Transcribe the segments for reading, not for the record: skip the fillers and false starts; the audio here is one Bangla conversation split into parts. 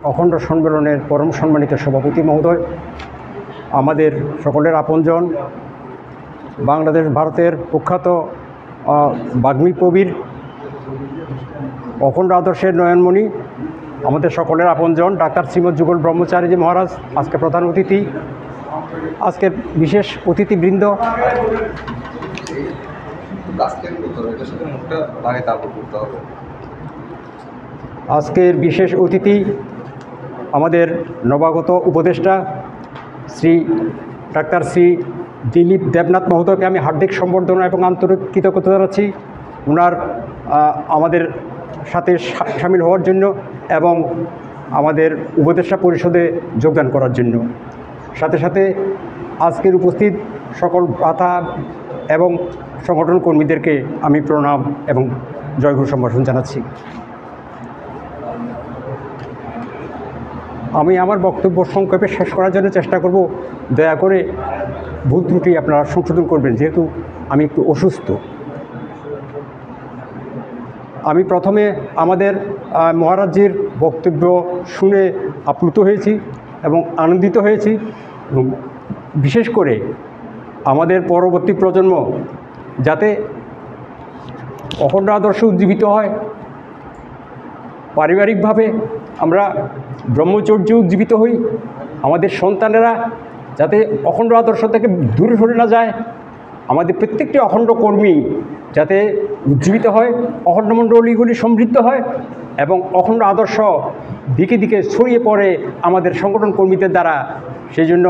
অখণ্ড সম্মেলনের পরম সম্মানিত সভাপতি মহোদয়, আমাদের সকলের আপনজন, বাংলাদেশ ভারতের প্রখ্যাত বাগ্মী কবির, অখণ্ড আদর্শের নয়নমণি, আমাদের সকলের আপনজন ডাক্তার শ্রীমৎ যুগল ব্রহ্মচারীজি মহারাজ আজকে প্রধান অতিথি, আজকের বিশেষ অতিথিবৃন্দ, আজকের বিশেষ অতিথি আমাদের নবাগত উপদেষ্টা শ্রী ডাক্তার শ্রী দিলীপ দেবনাথ মহোদয়কে আমি হার্দিক সম্বর্ধনা এবং আন্তরিক কৃতজ্ঞতা জানাচ্ছি ওনার আমাদের সাথে সামিল হওয়ার জন্য এবং আমাদের উপদেষ্টা পরিষদে যোগদান করার জন্য। সাথে সাথে আজকের উপস্থিত সকল ভ্রাতা এবং সংগঠন কর্মীদেরকে আমি প্রণাম এবং জয়গুরু সম্ভাষণ জানাচ্ছি। আমি আমার বক্তব্য সংক্ষেপে শেষ করার জন্য চেষ্টা করব। দয়া করে ভুল ত্রুটি আপনারা সংশোধন করবেন, যেহেতু আমি একটু অসুস্থ। আমি প্রথমে আমাদের মহারাজজির বক্তব্য শুনে আপ্লুত হয়েছি এবং আনন্দিত হয়েছি। বিশেষ করে আমাদের পরবর্তী প্রজন্ম যাতে অখণ্ড আদর্শ উজ্জীবিত হয়, পারিবারিকভাবে আমরা ব্রহ্মচর্য উজ্জীবিত হই, আমাদের সন্তানেরা যাতে অখণ্ড আদর্শ থেকে দূরে সরে না যায়, আমাদের প্রত্যেকটি অখণ্ড কর্মী যাতে উজ্জীবিত হয়, অখণ্ড মণ্ডলীগুলি সমৃদ্ধ হয় এবং অখণ্ড আদর্শ দিকে দিকে ছড়িয়ে পড়ে আমাদের সংগঠন কর্মীদের দ্বারা। সেই জন্য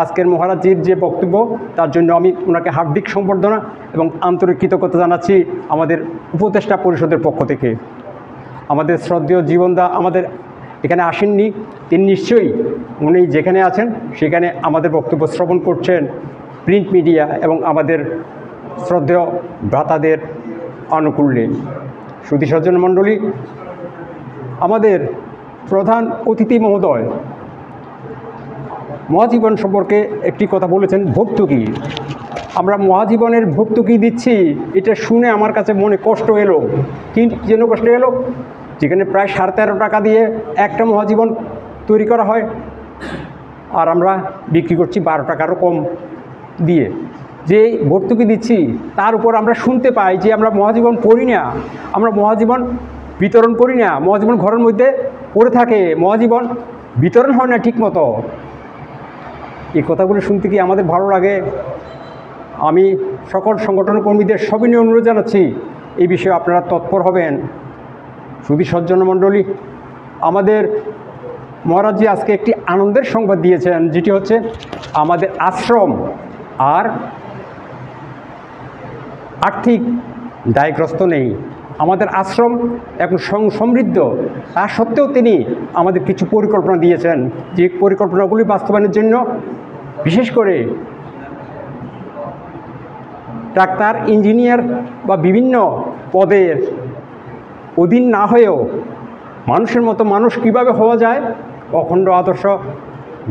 আজকের মহারাজজির যে বক্তব্য, তার জন্য আমি ওনাকে হার্দিক সম্বর্ধনা এবং আন্তরিক কৃতজ্ঞতা জানাচ্ছি আমাদের উপদেষ্টা পরিষদের পক্ষ থেকে। আমাদের শ্রদ্ধেয় জীবনদা আমাদের এখানে আসেননি, তিনি নিশ্চয়ই উনি যেখানে আছেন সেখানে আমাদের বক্তব্য শ্রবণ করছেন। প্রিন্ট মিডিয়া এবং আমাদের শ্রদ্ধেয় ভ্রাতাদের আনুকূল্যে। সুধী সজ্জন মণ্ডলী, আমাদের প্রধান অতিথি মহোদয় মহাজীবন সম্পর্কে একটি কথা বলেছেন, ভর্তুকি। আমরা মহাজীবনের ভর্তুকি দিচ্ছি, এটা শুনে আমার কাছে মনে কষ্ট এলো। কি যেন কষ্ট এলো, যেখানে প্রায় 13.5 টাকা দিয়ে একটা মহাজীবন তৈরি করা হয়, আর আমরা বিক্রি করছি 12 টাকারও কম দিয়ে। যে ভর্তুকি দিচ্ছি তার উপর আমরা শুনতে পাই যে আমরা মহাজীবন পড়ি না, আমরা মহাজীবন বিতরণ করি না, মহাজীবন ঘরের মধ্যে পড়ে থাকে, মহাজীবন বিতরণ হয় না ঠিকমতো। এই কথাগুলো শুনতে কি আমাদের ভালো লাগে? আমি সকল সংগঠন কর্মীদের সবিনয় অনুরোধ জানাচ্ছি এই বিষয়ে আপনারা তৎপর হবেন। সুধী সজ্জন মণ্ডলী, আমাদের মহারাজজি আজকে একটি আনন্দের সংবাদ দিয়েছেন, যেটি হচ্ছে আমাদের আশ্রম আর আর্থিক দায়গ্রস্ত নেই। আমাদের আশ্রম এখন সমৃদ্ধ, তা সত্ত্বেও তিনি আমাদের কিছু পরিকল্পনা দিয়েছেন, যে পরিকল্পনাগুলি বাস্তবায়নের জন্য বিশেষ করে ডাক্তার, ইঞ্জিনিয়ার বা বিভিন্ন পদের অধীন না হয়েও মানুষের মতো মানুষ কিভাবে হওয়া যায়, অখণ্ড আদর্শ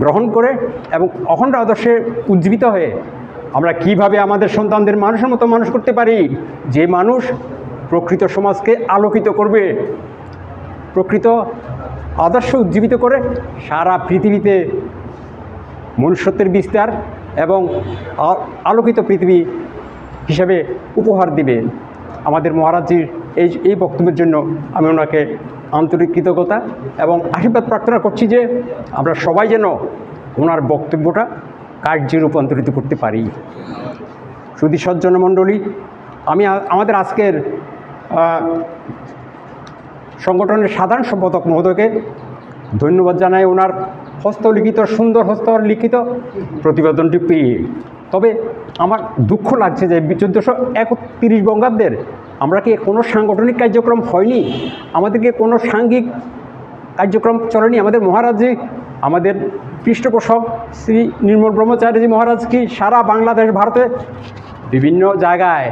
গ্রহণ করে এবং অখণ্ড আদর্শে উজ্জীবিত হয়ে আমরা কিভাবে আমাদের সন্তানদের মানুষের মতো মানুষ করতে পারি, যে মানুষ প্রকৃত সমাজকে আলোকিত করবে, প্রকৃত আদর্শ উজ্জীবিত করে সারা পৃথিবীতে মনুষ্যত্বের বিস্তার এবং আলোকিত পৃথিবী হিসাবে উপহার দিবে। আমাদের মহারাজজির এই বক্তব্যের জন্য আমি ওনাকে আন্তরিক কৃতজ্ঞতা এবং আশীর্বাদ প্রার্থনা করছি যে আমরা সবাই যেন ওনার বক্তব্যটা কার্যে রূপান্তরিত করতে পারি। সুধী সজ্জন মণ্ডলী, আমি আমাদের আজকের সংগঠনের সাধারণ সম্পাদক মহোদয়কে ধন্যবাদ জানাই ওনার হস্তলিখিত, সুন্দর হস্তলিখিত প্রতিবেদনটি পেয়ে। তবে আমার দুঃখ লাগছে যে 1431 বঙ্গাব্দের আমরা কি কোনো সাংগঠনিক কার্যক্রম হয়নি, আমাদেরকে কোনো সাংঘিক কার্যক্রম চলেনি। আমাদের মহারাজজি, আমাদের পৃষ্ঠপোষক শ্রী নির্মল ব্রহ্মচারীজি মহারাজ কি সারা বাংলাদেশ, ভারতে বিভিন্ন জায়গায়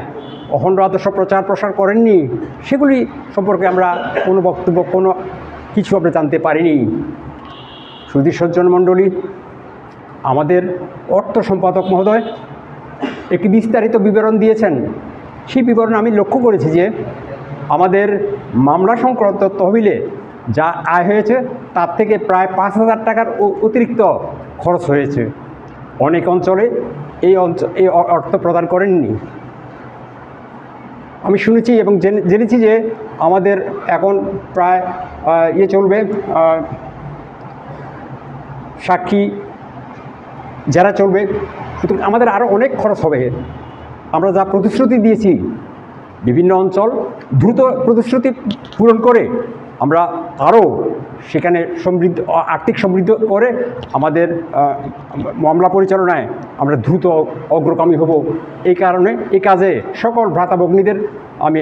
অখণ্ড আদর্শ প্রচার প্রসার করেননি? সেগুলি সম্পর্কে আমরা কোনো বক্তব্য, কোনো কিছু আমরা জানতে পারিনি। সুধী সজ্জন মণ্ডলী, আমাদের অর্থ সম্পাদক মহোদয় একটি বিস্তারিত বিবরণ দিয়েছেন। সেই বিবরণ আমি লক্ষ্য করেছি যে আমাদের মামলা সংক্রান্ত তহবিলে যা আয় হয়েছে তার থেকে প্রায় 5,000 টাকার অতিরিক্ত খরচ হয়েছে। অনেক অঞ্চলে এই অর্থ প্রদান করেননি। আমি শুনেছি এবং জেনেছি যে আমাদের এখন প্রায় চলবে সাক্ষী যারা চলবে, সুতরাং আমাদের আরও অনেক খরচ হবে। আমরা যা প্রতিশ্রুতি দিয়েছি বিভিন্ন অঞ্চল দ্রুত প্রতিশ্রুতি পূরণ করে আমরা আরও সেখানে আর্থিক সমৃদ্ধ করে আমাদের মামলা পরিচালনায় আমরা দ্রুত অগ্রগামী হব। এই কারণে এই কাজে সকল ভ্রাতা ভগ্নীদের আমি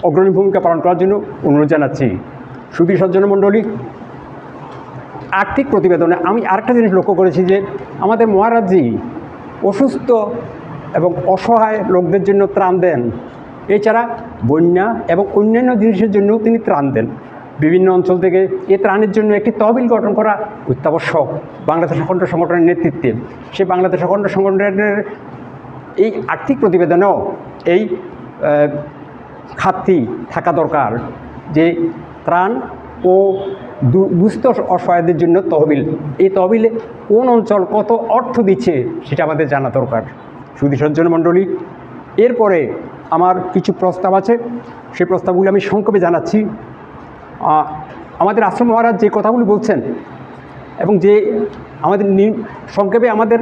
অগ্রণী ভূমিকা পালন করার জন্য অনুরোধ জানাচ্ছি। সুধী সজ্জন মণ্ডলী, আর্থিক প্রতিবেদনে আমি আরেকটা জিনিস লক্ষ্য করেছি যে আমাদের মহারাজজি অসুস্থ এবং অসহায় লোকদের জন্য ত্রাণ দেন। এছাড়া বন্যা এবং অন্যান্য জিনিসের জন্যও তিনি ত্রাণ দেন। বিভিন্ন অঞ্চল থেকে এই ত্রাণের জন্য একটি তহবিল গঠন করা অত্যাবশ্যক বাংলাদেশ অখণ্ড সংগঠনের নেতৃত্বে। সেই বাংলাদেশ অখণ্ড সংগঠনের এই আর্থিক প্রতিবেদনেও এই খাতটি থাকা দরকার যে ত্রাণ ও দুস্থ অসহায়দের জন্য তহবিল, এই তহবিলে কোন অঞ্চল কত অর্থ দিচ্ছে সেটা আমাদের জানা দরকার। সুধী সজ্জন মণ্ডলী, এরপরে আমার কিছু প্রস্তাব আছে, সেই প্রস্তাবগুলি আমি সংক্ষেপে জানাচ্ছি। আমাদের আশ্রম মহারাজ যে কথাগুলি বলছেন এবং যে আমাদের সংক্ষেপে আমাদের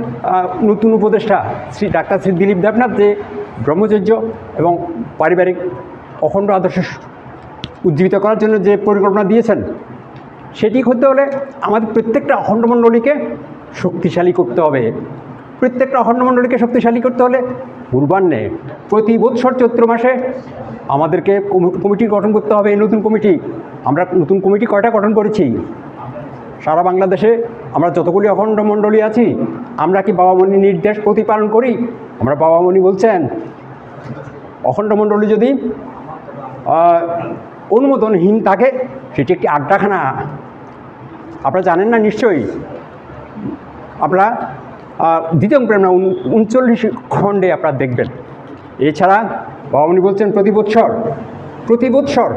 নতুন উপদেষ্টা ডাক্তার শ্রী দিলীপ দেবনাথ যে ব্রহ্মচর্য এবং পারিবারিক অখণ্ড আদর্শ উজ্জীবিত করার জন্য যে পরিকল্পনা দিয়েছেন, সেটি করতে হলে আমাদের প্রত্যেকটা অখণ্ড মণ্ডলীকে শক্তিশালী করতে হবে। প্রত্যেকটা অখণ্ড মণ্ডলীকে শক্তিশালী করতে হলে পূর্বাহ্নে প্রতি বৎসর চৈত্র মাসে আমাদেরকে কমিটি গঠন করতে হবে। এই নতুন কমিটি, আমরা নতুন কমিটি কয়টা গঠন করেছি সারা বাংলাদেশে? আমরা যতগুলি অখণ্ড মণ্ডলী আছি, আমরা কি বাবামণির নির্দেশ প্রতিপালন করি? আমরা বাবামণি বলছেন অখণ্ড মণ্ডলী যদি অনুমোদনহীন থাকে সেটি একটি আড্ডাখানা। আপনারা জানেন না নিশ্চয়ই, আপনারা দ্বিতীয় প্রেরণা 39 খণ্ডে আপনারা দেখবেন। এছাড়া বাবামণি বলছেন প্রতি বৎসর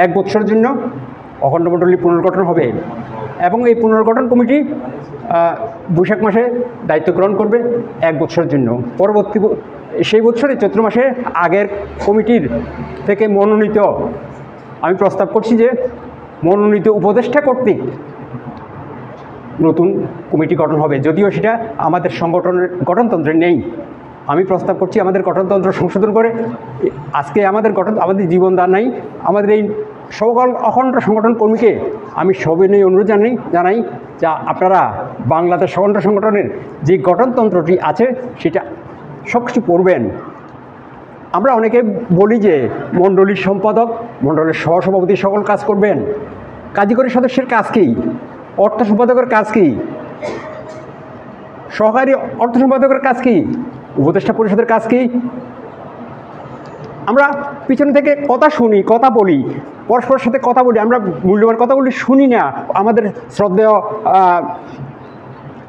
1 বৎসরের জন্য অখণ্ড মণ্ডলী পুনর্গঠন হবে এবং এই পুনর্গঠন কমিটি বৈশাখ মাসে দায়িত্ব গ্রহণ করবে 1 বৎসরের জন্য। পরবর্তী সেই বছরে চৈত্র মাসে আগের কমিটির থেকে মনোনীত, আমি প্রস্তাব করছি যে মনোনীত উপদেষ্টা কর্তৃক নতুন কমিটি গঠন হবে, যদিও সেটা আমাদের সংগঠনের গঠনতন্ত্রে নেই। আমি প্রস্তাব করছি আমাদের গঠনতন্ত্র সংশোধন করে আজকে আমাদের জীবনদান নাই। আমাদের এই সকল অখণ্ড সংগঠন কর্মীকে আমি সবিনয় অনুরোধ জানাই যা আপনারা বাংলাদেশ অখণ্ড সংগঠনের যে গঠনতন্ত্রটি আছে সেটা সব কিছু পড়বেন। আমরা অনেকে বলি যে মণ্ডলীর সম্পাদক, মণ্ডলের সহসভাপতি সকল কাজ করবেন। কার্যকরী সদস্যের কাজ কী? অর্থ সম্পাদকের কাজ কী? সহকারী অর্থ সম্পাদকের কাজ কী? উপদেষ্টা পরিষদের কাজ কী? আমরা পিছন থেকে কথা শুনি, কথা বলি, পরস্পরের সাথে কথা বলি, আমরা মূল্যবান কথাগুলি শুনি না। আমাদের শ্রদ্ধেয়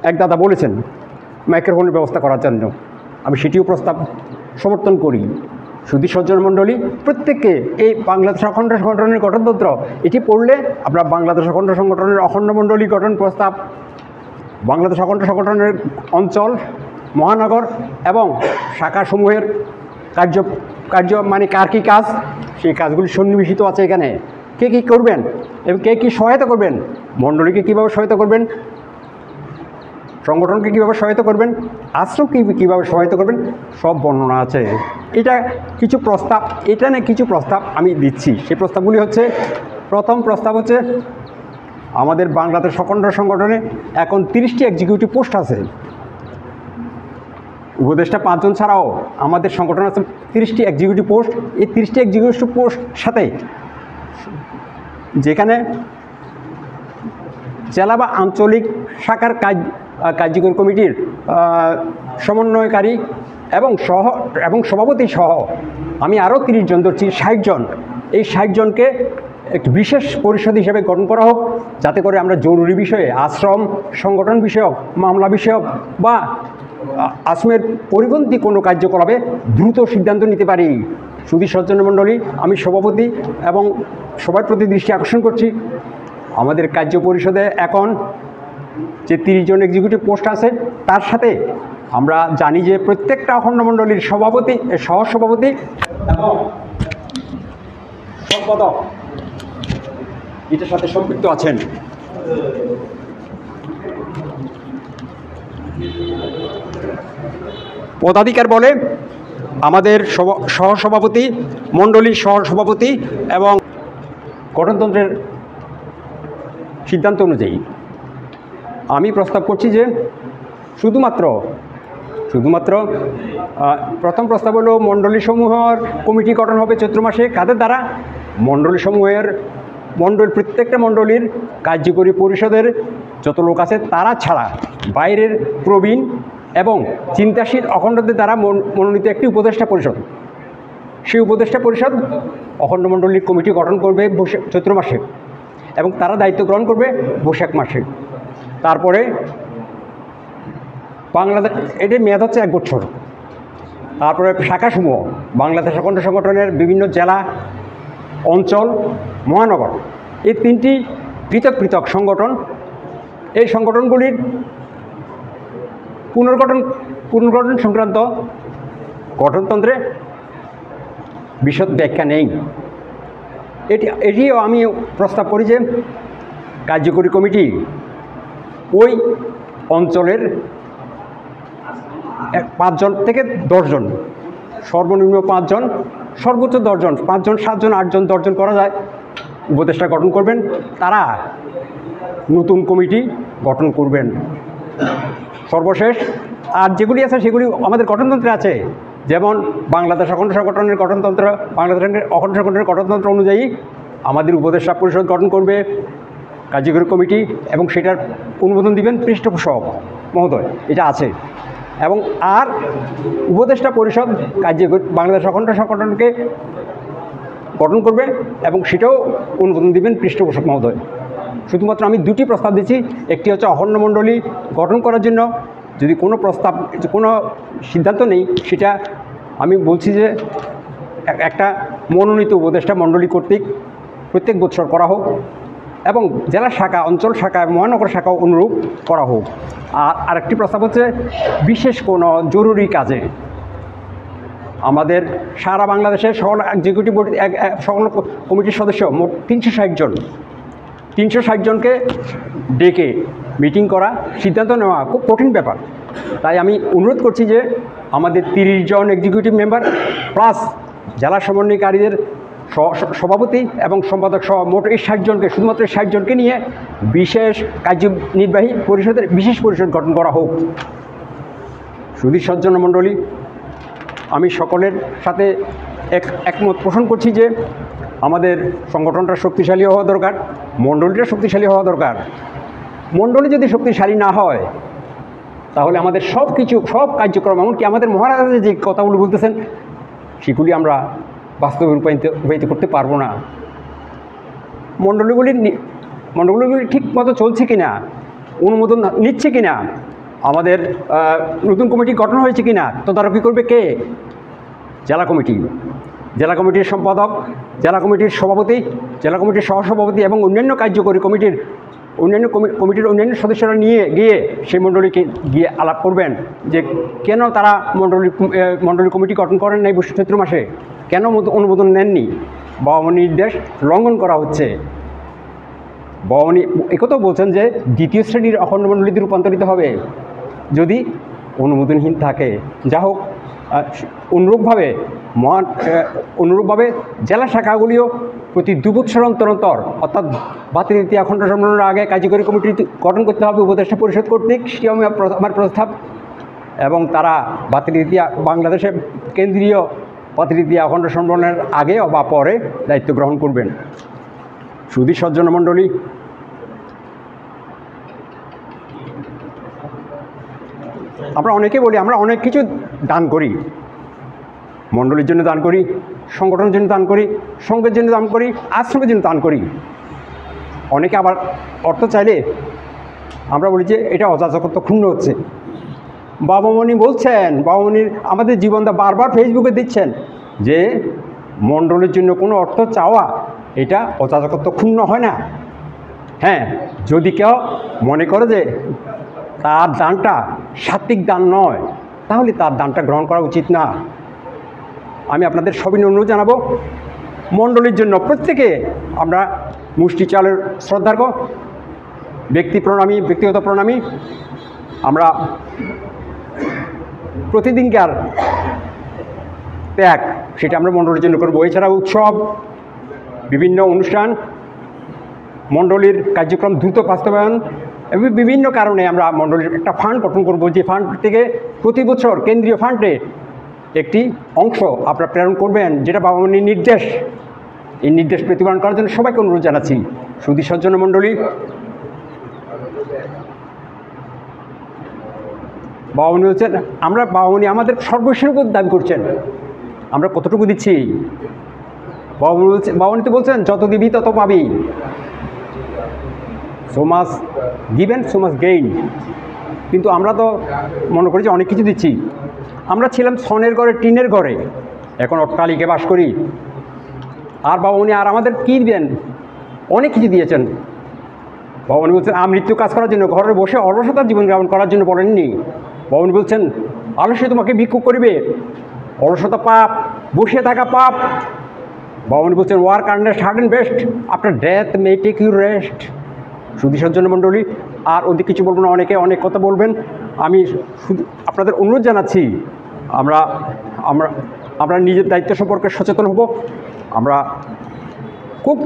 এক দাদা বলেছেন মাইক্রোফোনের ব্যবস্থা করার জন্য, আমি সেটিও প্রস্তাব সমর্থন করি। সুধী সজ্জন মণ্ডলী, প্রত্যেককে এই বাংলাদেশ অখণ্ড সংগঠনের গঠনতন্ত্র এটি পড়লে আমরা বাংলাদেশ অখণ্ড সংগঠনের অখণ্ড মণ্ডলী গঠন প্রস্তাব, বাংলাদেশ অখণ্ড সংগঠনের অঞ্চল, মহানগর এবং শাখাসমূহের কার্য মানে কার কী কাজ, সেই কাজগুলি সন্নিবেশিত আছে এখানে। কে কী করবেন এবং কে কী সহায়তা করবেন, মণ্ডলীকে কীভাবে সহায়তা করবেন, সংগঠনকে কীভাবে সহায়তা করবেন, আশ্রমকে কীভাবে সহায়তা করবেন, সব বর্ণনা আছে। এটা কিছু প্রস্তাব আমি দিচ্ছি। সেই প্রস্তাবগুলি হচ্ছে, প্রথম প্রস্তাব হচ্ছে আমাদের বাংলাদেশ অখণ্ড সংগঠনে এখন 30টি এক্সিকিউটিভ পোস্ট আছে। উপদেষ্টা 5 জন ছাড়াও আমাদের সংগঠন আছে 30টি এক্সিকিউটিভ পোস্ট। এই 30টি এক্সিকিউটিভ পোস্ট সাথে যেখানে জেলা বা আঞ্চলিক শাখার কার্যকরী কমিটির সমন্বয়কারী এবং সভাপতি সহ আমি আরও 30 জন ধরছি, 60 জন। এই 60 জনকে একটি বিশেষ পরিষদ হিসেবে গঠন করা হোক, যাতে করে আমরা জরুরি বিষয়ে আশ্রম সংগঠন বিষয়ক, মামলা বিষয়ক বা আশ্রমের পরিপন্থী কোনো কার্যকলাপে দ্রুত সিদ্ধান্ত নিতে পারি। সুধী সজ্জন মণ্ডলী, আমি সভাপতি এবং সবার প্রতি দৃষ্টি আকর্ষণ করছি, আমাদের কার্য পরিষদে এখন যে 30 জন এক্সিকিউটিভ পোস্ট আছে, তার সাথে আমরা জানি যে প্রত্যেকটা অখণ্ড মণ্ডলীর সভাপতি, সহসভাপতি এবং সম্পাদক এটার সাথে সম্পৃক্ত আছেন। পদাধিকার বলে আমাদের সহসভাপতি, মণ্ডলীর সহসভাপতি এবং গঠনতন্ত্রের সিদ্ধান্ত অনুযায়ী আমি প্রস্তাব করছি যে শুধুমাত্র প্রথম প্রস্তাব হলো মণ্ডলীসমূহের কমিটি গঠন হবে চৈত্র মাসে। কাদের দ্বারা? প্রত্যেকটা মণ্ডলীর কার্যকরী পরিষদের যত লোক আছে তারা ছাড়া বাইরের প্রবীণ এবং চিন্তাশীল অখণ্ডদের দ্বারা মনোনীত একটি উপদেষ্টা পরিষদ। সেই উপদেষ্টা পরিষদ অখণ্ড মণ্ডলীর কমিটি গঠন করবে চৈত্র মাসে এবং তারা দায়িত্ব গ্রহণ করবে বৈশাখ মাসে। তারপরে বাংলাদেশ, এটির মেয়াদ হচ্ছে 1 বছর। তারপরে শাখাসমূহ বাংলাদেশ অখণ্ড সংগঠনের বিভিন্ন জেলা, অঞ্চল, মহানগর, এই 3টি পৃথক পৃথক সংগঠন। এই সংগঠনগুলির পুনর্গঠন সংক্রান্ত গঠনতন্ত্রে বিশদ ব্যাখ্যা নেই। এটিও আমি প্রস্তাব করি যে কার্যকরী কমিটি ওই অঞ্চলের 5 জন থেকে 10 জন, সর্বনিম্ন 5 জন, সর্বোচ্চ 10 জন, 5 জন, 7 জন, 8 জন, 10 জন করা যায়, উপদেষ্টা গঠন করবেন। তারা নতুন কমিটি গঠন করবেন। সর্বশেষ আর যেগুলি আছে সেগুলি আমাদের গঠনতন্ত্রে আছে, যেমন বাংলাদেশ অখণ্ড সংগঠনের গঠনতন্ত্র, বাংলাদেশ অখণ্ড সংগঠনের গঠনতন্ত্র অনুযায়ী আমাদের উপদেষ্টা পরিষদ গঠন করবে কার্যকরী কমিটি এবং সেটার অনুমোদন দিবেন পৃষ্ঠপোষক মহোদয়, এটা আছে। এবং আর উপদেষ্টা পরিষদ বাংলাদেশ অখণ্ড সংগঠনকে গঠন করবে এবং সেটাও অনুমোদন দিবেন পৃষ্ঠপোষক মহোদয়। শুধুমাত্র আমি 2টি প্রস্তাব দিচ্ছি। একটি হচ্ছে অখণ্ড মণ্ডলী গঠন করার জন্য যদি কোনো সিদ্ধান্ত নেই, সেটা আমি বলছি যে একটা মনোনীত উপদেষ্টা মণ্ডলী কর্তৃক প্রত্যেক বছর করা হোক এবং জেলা শাখা, অঞ্চল শাখা, মহানগর শাখাও অনুরূপ করা হোক। আর আরেকটি প্রস্তাব হচ্ছে বিশেষ কোনো জরুরি কাজে আমাদের সারা বাংলাদেশের সকল এক্সিকিউটিভ বোর্ড, সকল কমিটির সদস্য মোট 360 জন, 360 জনকে ডেকে মিটিং করা, সিদ্ধান্ত নেওয়া খুব কঠিন ব্যাপার। তাই আমি অনুরোধ করছি যে আমাদের 30 জন এক্সিকিউটিভ মেম্বার প্লাস জেলা সমন্বয়কারীদের সভাপতি এবং সম্পাদক সহ মোট এই 60 জনকে, শুধুমাত্র 60 জনকে নিয়ে বিশেষ কার্যনির্বাহী পরিষদের বিশেষ পরিষদ গঠন করা হোক। সুধী সজ্জন মণ্ডলী, আমি সকলের সাথে একমত পোষণ করছি যে আমাদের সংগঠনটা শক্তিশালী হওয়া দরকার, মণ্ডলীটা শক্তিশালী হওয়া দরকার। মণ্ডলী যদি শক্তিশালী না হয় তাহলে আমাদের সব কার্যক্রম, এমনকি আমাদের মহারাজা যে কথাগুলো বলতেছেন সেগুলি আমরা বাস্তবে রূপায়িত করতে পারবো না। মণ্ডলীগুলি ঠিক মতো চলছে কিনা, অনুমোদন নিচ্ছে কিনা, আমাদের নতুন কমিটি গঠন হয়েছে কিনা তদারকি করবে কে? জেলা কমিটি, জেলা কমিটির সম্পাদক, জেলা কমিটির সভাপতি, জেলা কমিটির সহসভাপতি এবং অন্যান্য কার্যকরী কমিটির অন্যান্য সদস্যরা নিয়ে গিয়ে সেই মণ্ডলীকে গিয়ে আলাপ করবেন যে কেন তারা মণ্ডলী কমিটি গঠন করেন নাই চৈত্র মাসে, কেন অনুমোদন নেননি, বামনী নির্দেশ লঙ্ঘন করা হচ্ছে। বামনী একথাও বলছেন যে 2য় শ্রেণীর অখণ্ড মণ্ডলীতে রূপান্তরিত হবে যদি অনুমোদনহীন থাকে। যা হোক, অনুরূপভাবে জেলা শাখাগুলিও প্রতি 2 বছর অন্তর অর্থাৎ বাতিল নীতি অখণ্ড সম্মেলনের আগে কার্যকরী কমিটি গঠন করতে হবে উপদেষ্টা পরিষদ কর্তৃক, সেটি আমার প্রস্তাব। এবং তারা বাতিল নীতি বাংলাদেশের কেন্দ্রীয় বাতিল নীতি অখণ্ড সম্মেলনের আগে বা পরে দায়িত্ব গ্রহণ করবেন। সুধী সজ্জন মণ্ডলী, আমরা অনেকে বলি আমরা অনেক কিছু দান করি, মণ্ডলীর জন্য দান করি, সংগঠনের জন্য দান করি, সংঘের জন্য দান করি, আশ্রমের জন্য দান করি। অনেকে আবার অর্থ চাইলে আমরা বলি যে এটা অযাচকত্ব ক্ষুণ্ণ হচ্ছে। বাবামণি বলছেন, বাবামণির আমাদের জীবনদা বারবার ফেসবুকে দিচ্ছেন যে মণ্ডলের জন্য কোনো অর্থ চাওয়া এটা অযাচকত্ব ক্ষুণ্ণ হয় না। হ্যাঁ, যদি কেউ মনে করে যে তার দানটা সাত্বিক দান নয়, তাহলে তার দানটা গ্রহণ করা উচিত না। আমি আপনাদের সবিনয় অনুরোধ জানাবো, মণ্ডলীর জন্য প্রত্যেকে আমরা মুষ্টি চালের শ্রদ্ধার্ঘ, ব্যক্তিগত প্রণামী, আমরা প্রতিদিনকার ত্যাগ সেটা আমরা মণ্ডলীর জন্য করবো। এছাড়া উৎসব, বিভিন্ন অনুষ্ঠান, মণ্ডলীর কার্যক্রম দ্রুত বাস্তবায়ন এবং বিভিন্ন কারণে আমরা মণ্ডলীর একটা ফান্ড গঠন করব, যে ফান্ড থেকে প্রতি বছর কেন্দ্রীয় ফান্ডে একটি অংশ আপনারা প্রেরণ করবেন, যেটা বাবামণির নির্দেশ। এই নির্দেশ প্রতিপালন করার জন্য সবাইকে অনুরোধ জানাচ্ছি। সুধী সজ্জন মণ্ডলী, বাবামণি হচ্ছেন, বাবামণি আমাদের সর্বস্বের দাবি করছেন, আমরা কতটুকু দিচ্ছি? বাবামণি তো বলছেন যত দিবি তত পাবি, so much given so much gain. কিন্তু আমরা তো মনে করি যে অনেক কিছু দিচ্ছি। আমরা ছিলাম ছনের ঘরে, টিনের ঘরে, এখন অট্টালিকায় বাস করি। আর বাবামণি আর আমাদের কী দিবেন? অনেক কিছু দিয়েছেন। বাবামণি বলছেন আমৃত্যু কাজ করার জন্য, ঘরে বসে অলসতার জীবনযাপন করার জন্য বলেননি। বাবামণি বলছেন আলস্য তোমাকে ভিক্ষুক করিবে, অলসতা পাপ, বসে থাকা পাপ। বাবামণি বলছেন work under certain best, after death may take you rest. সুধী সজ্জন মণ্ডলী, আর অধিক কিছু বলবো না, অনেকে অনেক কথা বলবেন। আমি শুধু আপনাদের অনুরোধ জানাচ্ছি, আমরা নিজের দায়িত্ব সম্পর্কে সচেতন হব, আমরা খুব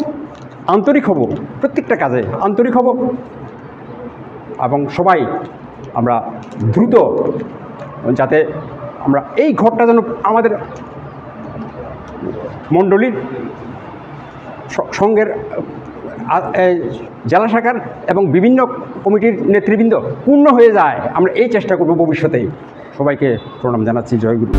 আন্তরিক হব, প্রত্যেকটা কাজে আন্তরিক হব, এবং সবাই আমরা দ্রুত যাতে আমরা এই ঘরটা যেন আমাদের মণ্ডলীর সঙ্গের জেলা শাখার এবং বিভিন্ন কমিটির নেতৃবৃন্দ পূর্ণ হয়ে যায়, আমরা এই চেষ্টা করব ভবিষ্যতে। সবাইকে প্রণাম জানাচ্ছি। জয় গুরু।